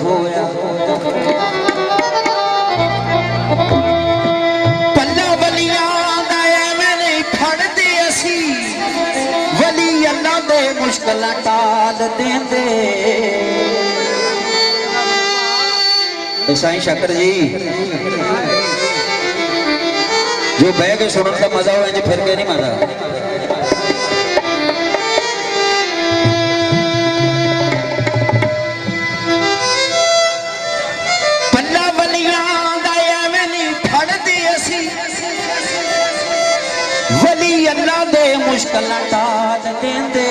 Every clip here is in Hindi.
होया पल्ला वलियां दा एवें नहीं फड़दे असी वली अल्लाह दे मुश्किलां टाल देंदे। साईं शक्कर जी जो बह के सुनने का मजा हो फिर के नहीं मजा। पल्ला वलियां दा एवें नहीं फड़दे असी वली अल्लाह दे मुश्किलां टाल देंदे।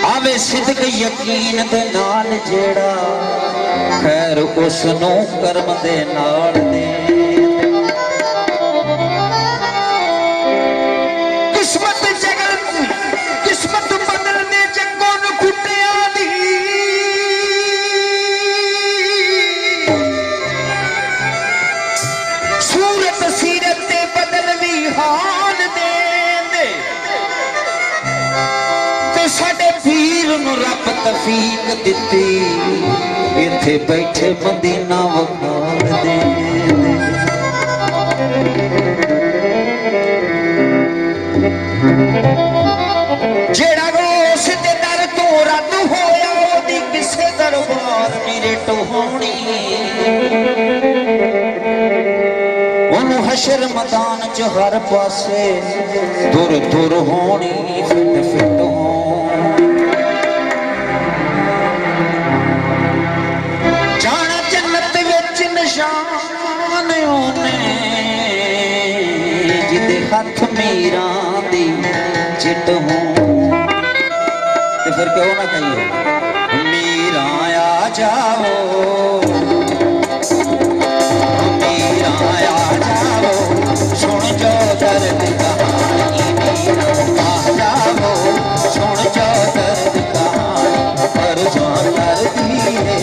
आवे सिद्क यकीन दे नाल जेड़ा खैर उसनू कर्म दे नाल दे। किस्मत जगल किस्मत बदल दे जगों नू कुटिया दी सूरत सीरत ते बदल भी हाल दे ते साडे पीर नू रब तफीक दिती इथे बैठे मदीना वखाल दे। जेड़ा रोस दे दर तो रद होया ओदी किसे दरबार मेरे टोहनी ओनू हशर मैदान च हर पासे दुर दुर होनी फिट फिट होनी। जाना जन्नत विच निशान ओने जिदे हथ मीरा दी चिट हो ते फिर क्यों ना कहिए मीरा आ जाओ मीरा आ जाओ सुन जो दर्द कहानी मीरा आ जाओ सुन जो दर्द कहानी पर जान कर दिए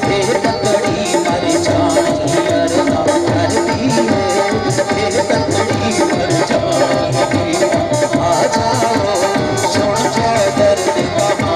फिर तकड़ी मर जानी अरना कर दिए फिर तकड़ी मर जानी आ जाओ सुन जो दर्द कहानी।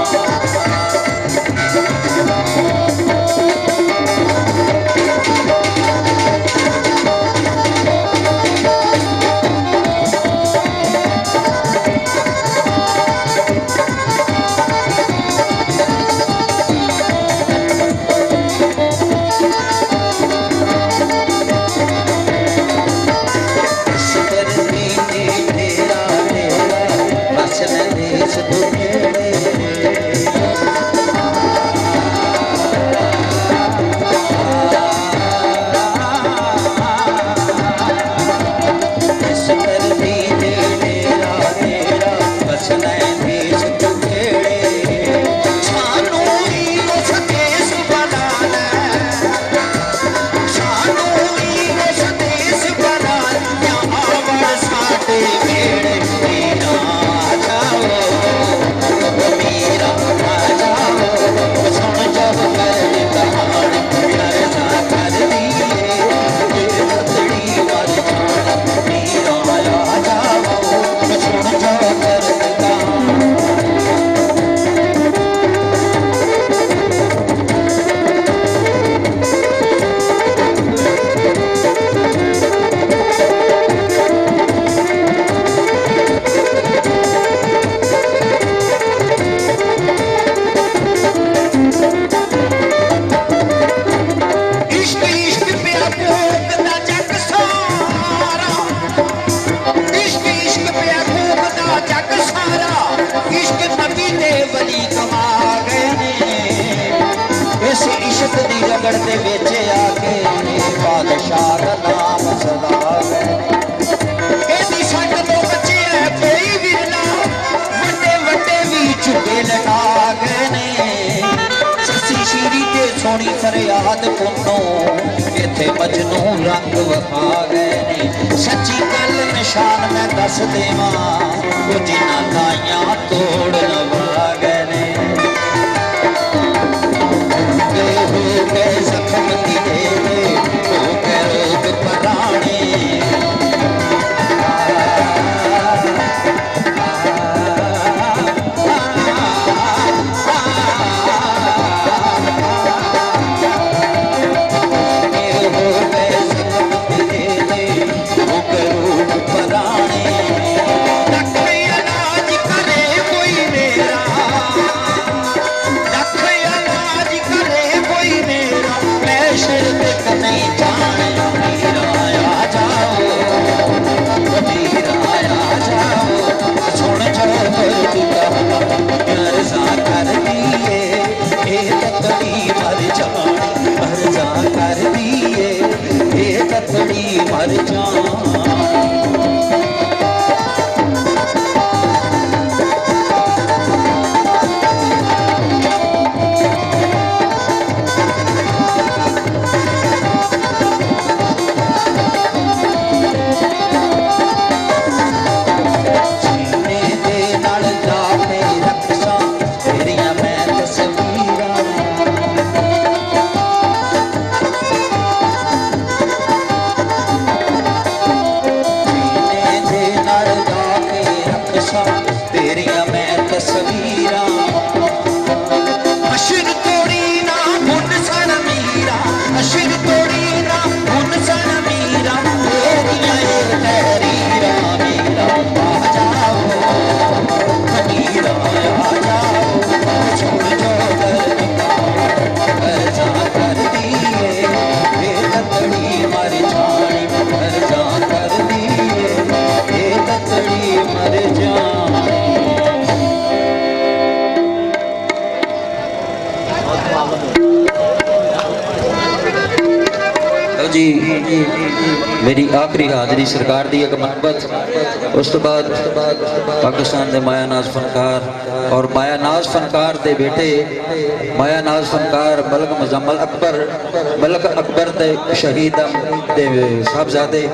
सोनी फरियाद पुनो इथे मजनू रंग वखा गए ने सच्ची गल निशान मैं दस देवा जिन्ना लाइया तोड़ लवा गए ने हो गए जख्म दिले हो गए रोग पराने जी मेरी आखिरी हाज़री सरकार दी एक मनबत उस तो बाद पाकिस्तान के माया नाज फनकार और माया नाज फनकार के बेटे माया नाज फनकार मलक मुजम्मल अकबर मलक अकबर के शहीद साहबजादे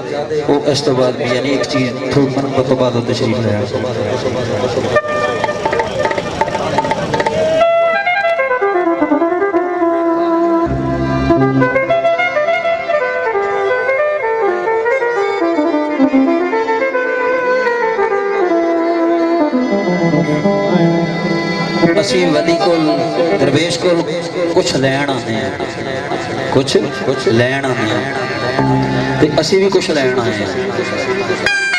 वो इस तो बाद यानी एक चीज़ थोड़ी मनबत तो बाद तशरीफ लाया। असी वली को दरवेश को कुछ लैन आते हैं कुछ लैन आते हैं तो असी भी कुछ लैन आए हैं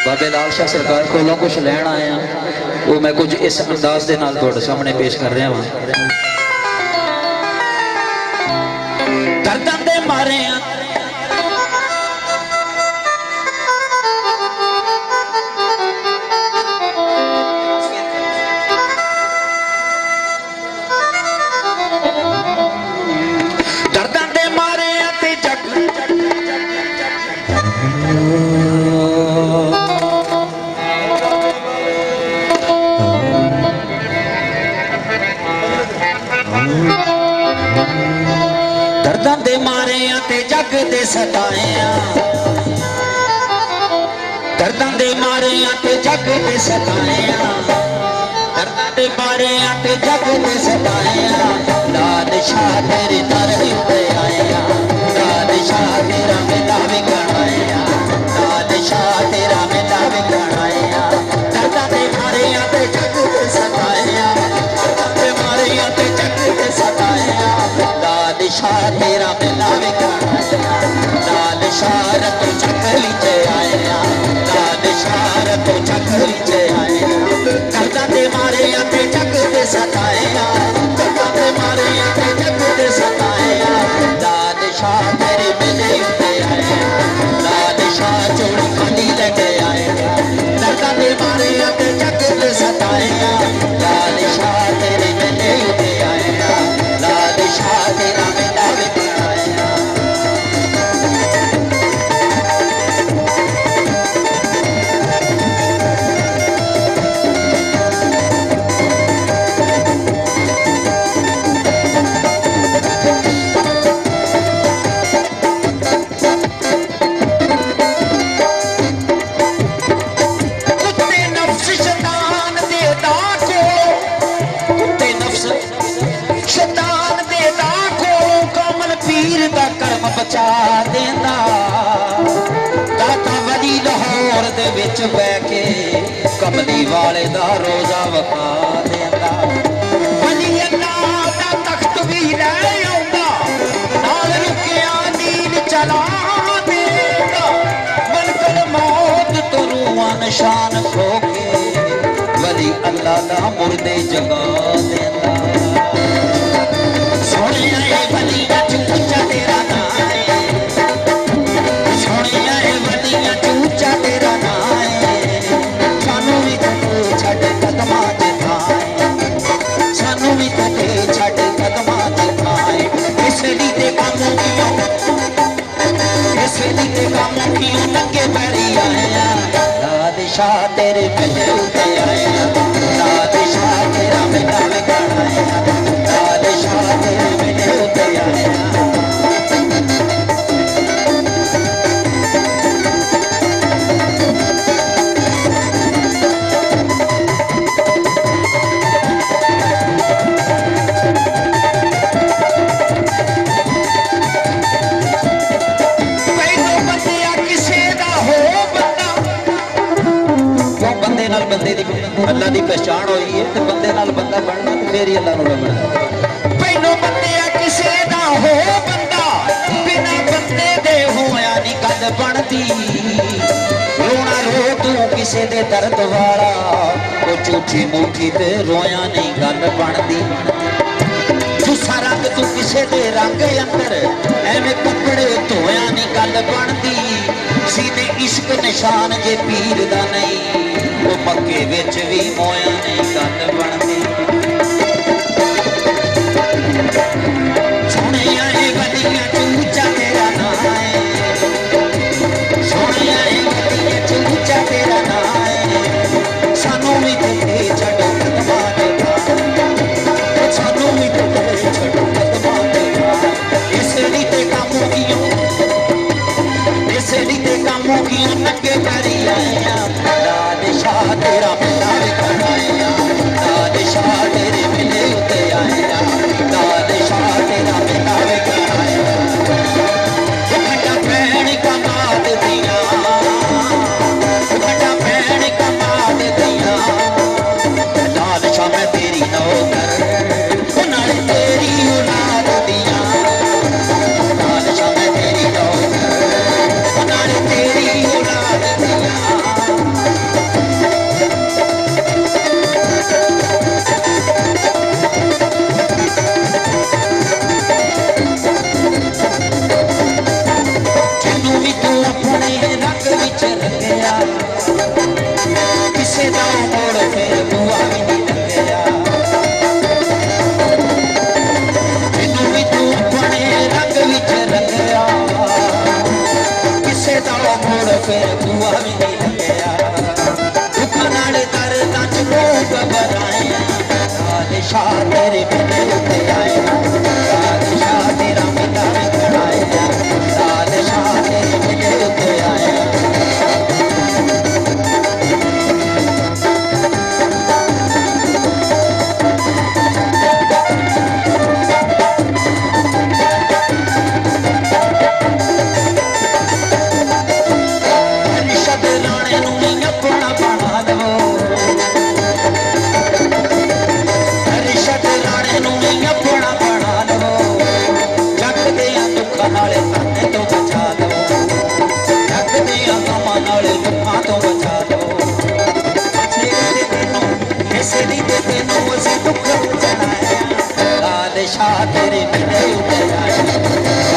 बाबे लाल शाह सरकार को कुछ लैन आए हैं वो मैं कुछ इस अंदाज के नाल तुहाडे सामने पेश कर रहा हाँ। दर्दां दे मारे दर्दां दे मारे ते जग दे सताए दर्दां दे मारे ते जग दे सताए दर्दां दे मारे ते जग दे सताए लाल शाह तेरे दर पे आया लाल शाह तेरा मेला विगड़ाया लाल शाह तेरा मेला विगड़ाया दर्दां दे मारे ते जग दे सताए दर्दां दे मारे ते जग दे सताए लाल शाह तेरा मेला विगड़ाया लाल शाह तो चकली च आया लाल शाह तो चकली च आया दर्दां दे मारे ते जग दे सताया दर्दां दे मारे ते जग दे सताया लाल शाह तेरे मेले उत्ते आया लाल शाह चोड़ी खाली लेके आया दर्दां दे मारे ते जग दे सताया लाल शाह तेरे मेले उत्ते आया लाल शाह तेरा मेला विगड़ाया। बचा देंदा दाता वली लाहौर दे विच बैठ के कमली वाले दा रोजा वखा देंदा वली अल्लाह दा तख्त भी लै आउंदा नाल रुकिया नील चला देंदा मलकल मौत तो रूहां निशान खो के वली अल्लाह दा मुर्दे जगा देंदा सोनिया वली ऊंचा तेरा शाह तेरे मेले उते आया लाल शाह तेरा मेला विगड़ाया लाल शाह तेरे मेले उते आया। बंदे दी अल्लाह दी पहचान हुई है तो बंदे नाल बंदा बनना तो फिर ही अल्लाह नूं लभना पहलो बंदे किसे दा हो बंदा बिना बंदे दे होया नहीं गल बनदी रोना रो तू किसे दे दर्द वाला वो झूठी मूठी ते रोया नहीं गल बनदी दूसरा रंग तू किसे दे रंग अंदर एवें कपड़े धोया नहीं गल बनदी सीने इश्क निशान जे पीर दा नहीं वो मक्के विच भी मोया नहीं गल बनदी। ਤੇਰੇ ਮੇਰੇ ਉੱਤੇ ਆਇਆ ਬਾਦਸ਼ਾਹ ਤੇਰਾ ਮੇਲਾ ਵੇਖਣ ਆਇਆ ਬਾਦਸ਼ਾਹ ਤੇਰੇ ਮੇਰੇ ਉੱਤੇ ਆਇਆ ਰਿਸ਼ਦ ਰਾਣੇ ਨੂੰ ਨਹੀਂ ਆਪਣਾ ਬਣਾ ਲਵੋ ਰਿਸ਼ਦ ਰਾਣੇ ਨੂੰ ਨਹੀਂ ਆਪਣਾ ਬਣਾ ਲਵੋ ਜੱਗ ਦੇ ਦੁੱਖਾਂ ਨਾਲੇ ਤਾਨੇ ਤੋਂ ਬਚਾ ਲਵੋ ਜੱਗ ਦੇ ਗਮਾਂ ਨਾਲੇ ਦੁੱਖਾਂ ਤੋਂ ਬਚਾ ਲਵੋ ਛੇੜੇ ਤੈਨੂੰ ਕਿਸੇ ਦੀ ਦੇ ਤੈਨੂੰ ਅਸੀਂ ਦੁੱਖ ਚੜਾਇਆ ਬਾਦਸ਼ਾਹ ਤੇਰੇ ਮੇਰੇ ਉੱਤੇ ਆਇਆ